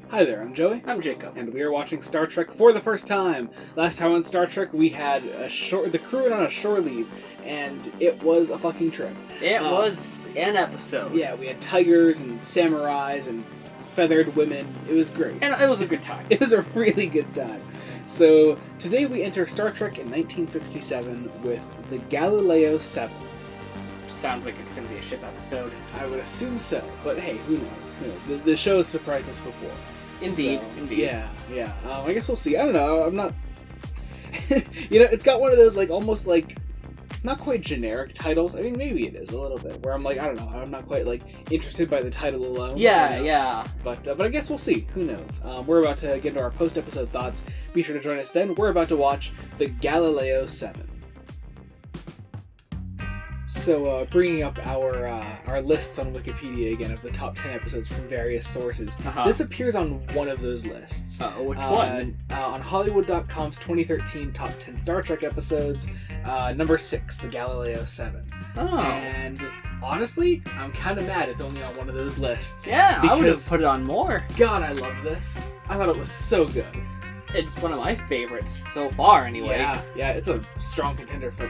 Hi there, I'm Joey. I'm Jacob. And we are watching Star Trek for the first time. Last time on Star Trek, we had the crew went on a shore leave, and it was a fucking trip. It was an episode. Yeah, we had tigers and samurais and feathered women. It was great. And it was a good time. It was a really good time. So, today we enter Star Trek in 1967 with the Galileo 7. Sounds like it's going to be a ship episode. I would assume so, but hey, who knows? Who knows? The show has surprised us before. Indeed. Yeah. I guess we'll see. I don't know. I'm not... it's got one of those, almost not quite generic titles. I mean, maybe it is a little bit, where I'm I don't know. I'm not quite, interested by the title alone. Yeah. But I guess we'll see. Who knows? We're about to get into our post-episode thoughts. Be sure to join us then. We're about to watch the Galileo 7. So, bringing up our lists on Wikipedia again of the top 10 episodes from various sources. This appears on one of those lists. Which one? On Hollywood.com's 2013 top 10 Star Trek episodes, number 6, the Galileo 7. Oh. And honestly, I'm kind of mad it's only on one of those lists. Yeah, I would have put it on more. God, I loved this. I thought it was so good. It's one of my favorites so far, anyway. Yeah, it's a strong contender for,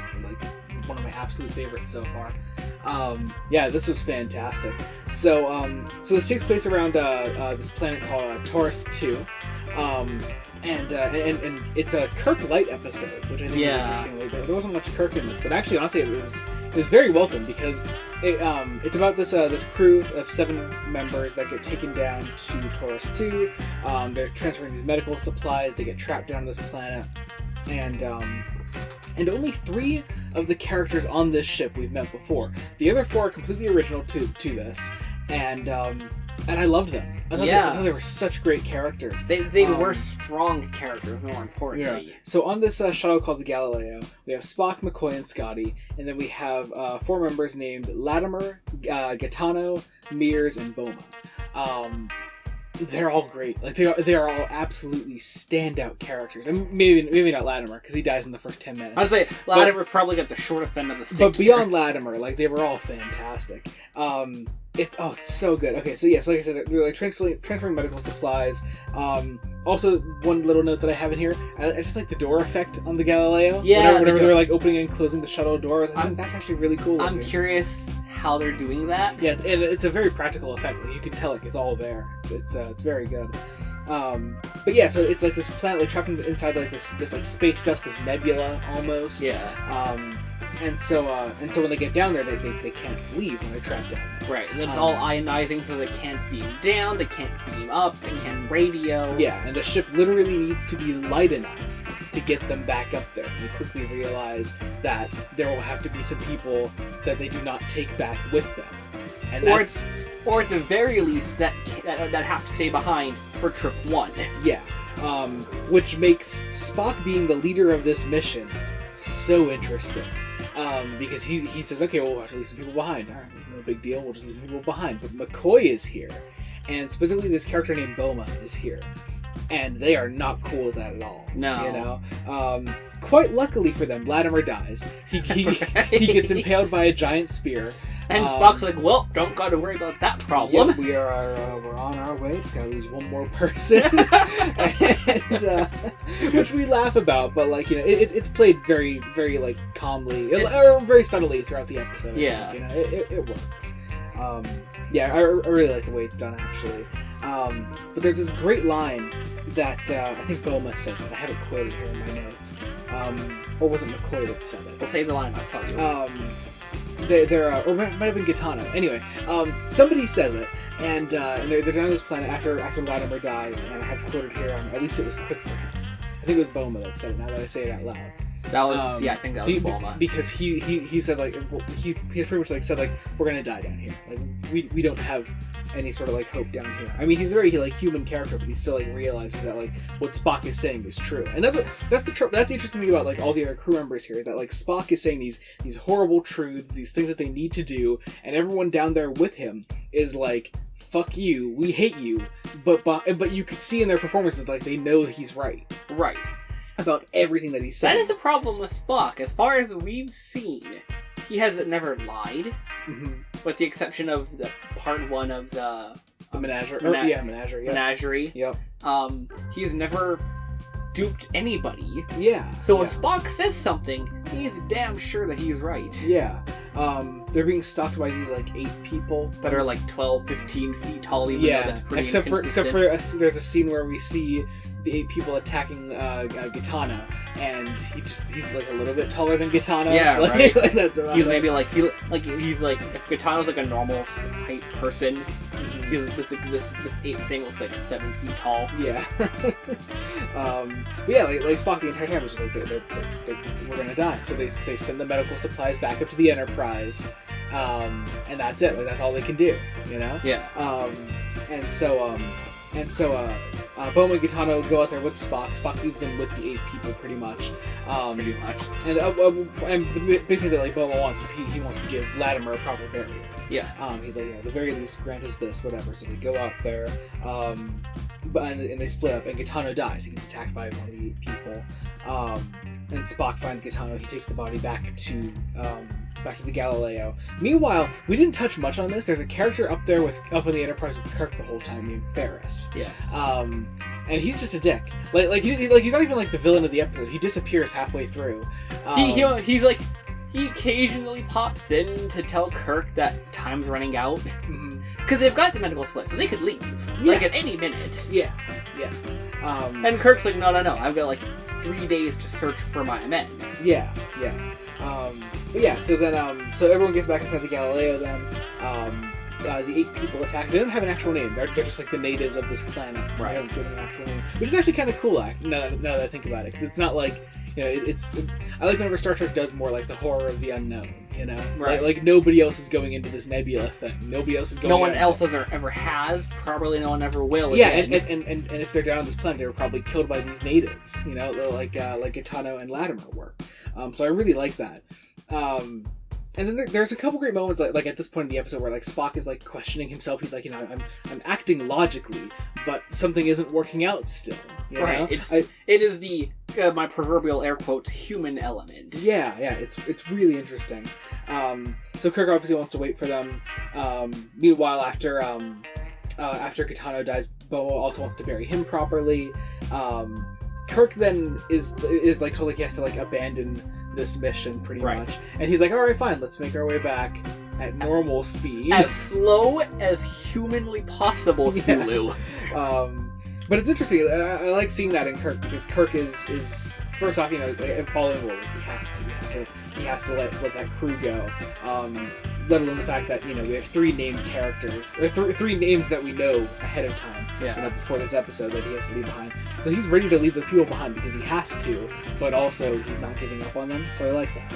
one of my absolute favorites so far. This was fantastic. So this takes place around this planet called TOS 2, and it's a Kirk light episode, which I think is interesting. There wasn't much Kirk in this, but actually, honestly, it was very welcome because it's about this crew of 7 members that get taken down to TOS 2. They're transferring these medical supplies. They get trapped down on this planet, and only 3 of the characters on this ship we've met before. The other 4 are completely original to this, and I loved them. I thought they were such great characters. They were strong characters, more importantly. Yeah. So on this shuttle called the Galileo, we have Spock, McCoy, and Scotty, and then we have 4 members named Latimer, Gaetano, Mears, and Boma. They're all great. They are all absolutely standout characters. And maybe not Latimer, because he dies in the first 10 minutes. I'd say Latimer's probably got the shortest end of the stick. But beyond Latimer, they were all fantastic. It's so good. Okay, so yes, like I said, they're transferring medical supplies. Also, one little note that I have in here, I just like the door effect on the Galileo. Yeah, whenever they're opening and closing the shuttle doors, I think that's actually really cool. I'm curious how they're doing that. Yeah, and it's a very practical effect. You can tell it's all there. It's very good. But yeah, so it's this planet trapped inside this space dust, this nebula almost. Yeah. And so when they get down there, they can't leave when they're trapped down there. Right, and it's all ionizing, so they can't beam down, they can't beam up, they can't radio. Yeah, and the ship literally needs to be light enough to get them back up there. They quickly realize that there will have to be some people that they do not take back with them, and or at the very least that have to stay behind for trip 1. Yeah, which makes Spock being the leader of this mission so interesting. Because he says, okay, well, we'll have to leave some people behind. All right, no big deal, we'll just leave some people behind. But McCoy is here, and specifically this character named Boma is here. And they are not cool with that at all. No. Quite luckily for them, Latimer dies. He he gets impaled by a giant spear. And Spock's like, well, don't gotta worry about that problem. Yep, we're on our way. Just gotta lose one more person. And, which we laugh about, but it's played very, very calmly or very subtly throughout the episode. Yeah, it works. I really like the way it's done actually. But there's this great line that I think Boma says it. I have it quoted here in my notes. Or was it McCoy that said it? We'll say the line. I'll tell you. Or it might have been Gaetano. Anyway, somebody says it, and they're down on this planet after Latimer dies, and I have quoted here on at least it was quick for him. I think it was Boma that said it. Now that I say it out loud. That was I think that was Boma. Because he said he pretty much said we're gonna die down here. We don't have any sort of hope down here. I mean, he's a very human character, but he still realizes that what Spock is saying is true, and that's the interesting thing about all the other crew members here is that Spock is saying these horrible truths, these things that they need to do, and everyone down there with him is fuck you, we hate you, but you could see in their performances they know he's right. Right. About everything that he's saying. That is a problem with Spock. As far as we've seen, he has never lied, with the exception of the part 1 of the The menagerie. Menagerie. Yeah. Menagerie. Yep. He's never duped anybody. Yeah. So when Spock says something, he's damn sure that he's right. Yeah. They're being stalked by these 8 people that are 12, 15 feet tall. Even though that's pretty except for inconsistent. there's a scene where we see the 8 people attacking Gitano, and he's a little bit taller than Gitano. Yeah, right. That's about he's it. maybe he's if Gitano's a normal height person, he's this 8 thing looks 7 feet tall. Yeah. But yeah, Spock the entire time was just we're gonna die. So they send the medical supplies back up to the Enterprise, and that's it. That's all they can do, you know. Yeah. And so Boma and Gitano go out there with Spock. Spock leaves them with the 8 people, pretty much. And the big thing that Boma wants is he wants to give Latimer a proper burial. Yeah. He's at the very least, grant us this, whatever. So they go out there, and they split up, and Gitano dies. He gets attacked by one of the 8 people. And Spock finds Gitano. He takes the body back to the Galileo. Meanwhile, we didn't touch much on this. There's a character up in the Enterprise with Kirk the whole time named Ferris. Yes. And he's just a dick. He's not even the villain of the episode. He disappears halfway through. He occasionally pops in to tell Kirk that time's running out. Because they've got the medical split, so they could leave. At any minute. Yeah. And Kirk's no, I've got 3 days to search for my men. Yeah. But yeah, so then, so everyone gets back inside the Galileo then. The 8 people attack. They don't have an actual name. They're just the natives of this planet. Right. They don't give them an actual name. Which is actually kind of cool, now that I think about it. Because it's not I like whenever Star Trek does more the horror of the unknown, you know? Right. Nobody else is going into this nebula thing. Nobody else is going. No one else ever has. Probably no one ever will. Yeah, again. and if they're down on this planet, they were probably killed by these natives, you know, like Gitano and Latimer were. So I really like that. And then there's a couple great moments like at this point in the episode where Spock is questioning himself. He's I'm acting logically, but something isn't working out still. You know? It is the my proverbial air quotes human element. Yeah, it's really interesting. So Kirk obviously wants to wait for them. Meanwhile, after Gitano dies, Bomo also wants to bury him properly. Kirk then is totally he has to abandon this mission pretty much, and he's alright, fine, let's make our way back at normal speed, as slow as humanly possible, Sulu. But it's interesting. I like seeing that in Kirk because Kirk is first off, following orders. He has to let that crew go. Let alone the fact that we have 3 named characters, or 3 names that we know ahead of time. Yeah. Before this episode that he has to leave behind. So he's ready to leave the people behind because he has to, but also he's not giving up on them. So I like that.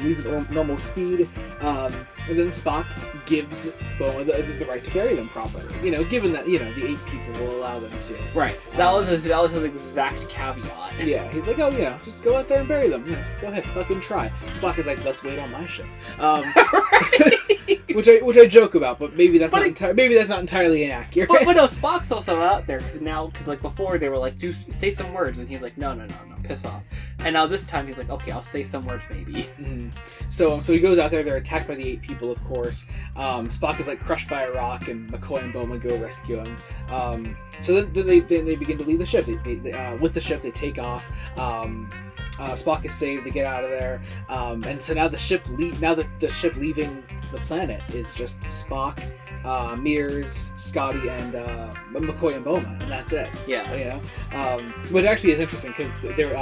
He's at normal speed, and then Spock gives Boma the right to bury them properly. Given that the 8 people will allow them to. Right. That was his exact caveat. Yeah. He's just go out there and bury them. Go ahead, fucking try. Spock is let's wait on my ship. Which I joke about, but maybe that's not entirely inaccurate. But no, Spock's also out there because before they were do say some words, and he's no, piss off. And now this time he's okay, I'll say some words maybe. Mm-hmm. So he goes out there. They're attacked by the 8 people, of course. Spock is crushed by a rock, and McCoy and Boma go rescue him. So then they begin to leave the ship. They with the ship they take off. Spock is saved. They get out of there, and so now the ship leaving the planet is just Spock, Mears, Scotty, and McCoy and Boma, and that's it. Yeah. Which actually is interesting because they're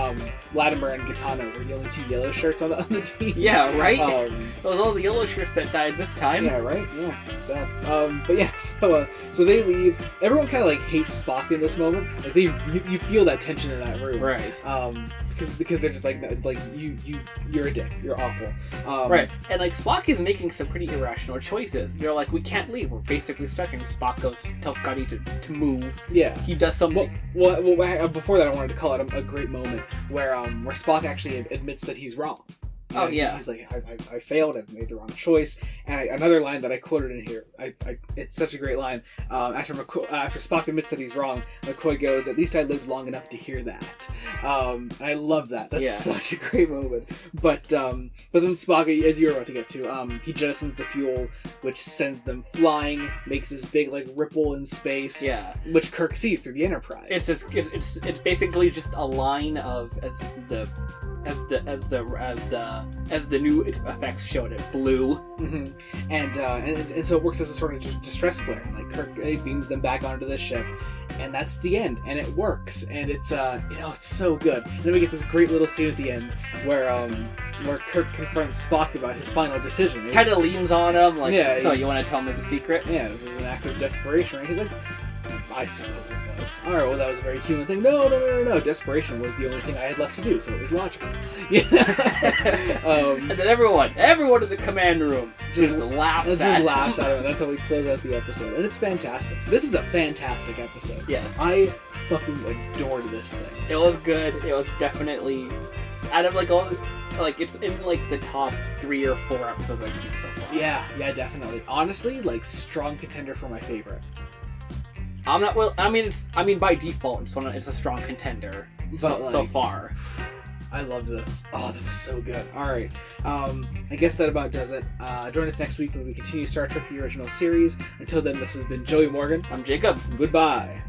Latimer and Gitano were the only 2 yellow shirts on the team. Yeah, right. It was all the yellow shirts that died this time. Yeah, right. Yeah. So, but yeah. So they leave. Everyone kind of hates Spock in this moment. You feel that tension in that room. Right. Because they're just you're a dick. You're awful. Right. And Spock is making some pretty irrational choices. They're we can't leave. We're basically stuck. And Spock tells Scotty to move. Yeah. He does something. Well, before that, I wanted to call it a great moment where Spock actually admits that he's wrong. Oh, yeah. He's like, I failed. I've made the wrong choice. And another line that I quoted in here. It's such a great line. After Spock admits that he's wrong, McCoy goes, "At least I lived long enough to hear that." And I love that. That's such a great moment. But then Spock, as you're about to get to, he jettisons the fuel, which sends them flying, makes this big like ripple in space. Yeah. Which Kirk sees through the Enterprise. It's basically just a line of as the new effects showed it blue. Mm-hmm. And so it works as a sort of distress flare. Like Kirk beams them back onto the ship, and that's the end. And it works, and it's it's so good. And then we get this great little scene at the end where Kirk confronts Spock about his final decision. Kind of leans on him, like, yeah, so you want to tell me the secret? Yeah, this was an act of desperation. And he's like, I suppose it was. All right, well, that was a very human thing. No. Desperation was the only thing I had left to do, so it was logical. Yeah. And then everyone in the command room just laughs at him. That's how we close out the episode, and it's fantastic. This is a fantastic episode. Yes, I fucking adored this thing. It was good. It was definitely out of like all. Like, it's in, like, the top 3 or 4 episodes I've seen so far. Yeah, definitely. Honestly, like, strong contender for my favorite. I'm not, well, I mean, by default, it's a strong contender so far. I loved this. Oh, that was so good. Alright, I guess that about does it. Join us next week when we continue Star Trek The Original Series. Until then, this has been Joey Morgan. I'm Jacob. Goodbye.